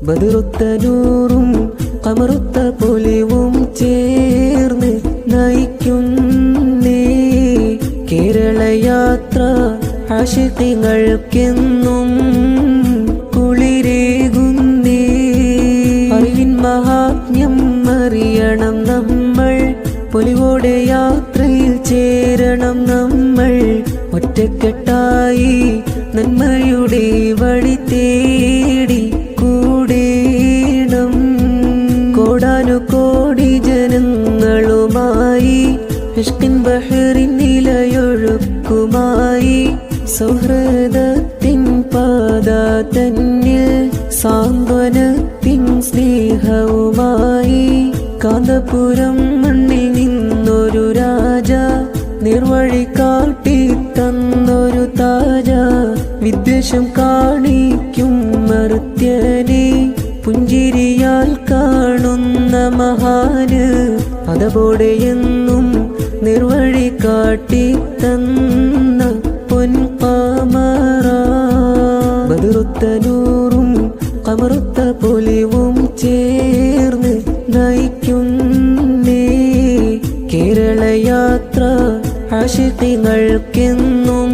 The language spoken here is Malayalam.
ബദറുത്ത നൂറും കമറുത്ത പൊലിവും ചേർന്ന് നയിക്കുന്നേ കേരളയാത്ര ആശിഖികൾക്കെന്നും കുളിരേകുന്നേ. അറിവിൻ മഹാത്മ്യം അറിയണം നമ്മൾ, പൊലിവോടെ യാത്രയിൽ ചേരണം നമ്മൾ. ഒറ്റക്കെട്ടായി നന്മയുടെ വഴി തേടി കൂടേണം. കോടാനുകോടി ജനങ്ങളുമായി ഇഷ്കിൻ ബഹറിൻ നിലയൊഴുക്കുമായി സൗഹൃദത്തിൻ പാത തന്നിൽ സാന്ത്വനത്തിൻ സ്നേഹവുമായി. കാന്തപുരം മണ്ണിൽ നിന്നൊരു രാജ, നിർവഴി കാട്ടി തന്നൊരു താജ. വിദ്വേഷം കാണിക്കും മർത്യനെ പുഞ്ചിരിയാൽ കാണുന്ന മഹാന്. അതപോടെ എന്നും നിർവഴി കാട്ടി തന്ന പൊൻകമറ. ബദറുത്ത നൂറും കമറുത്ത പൊലിവും ചേർന്ന് നയിക്കുന്നേ കേരളയാത്ര ആശിഖികൾക്കെന്നും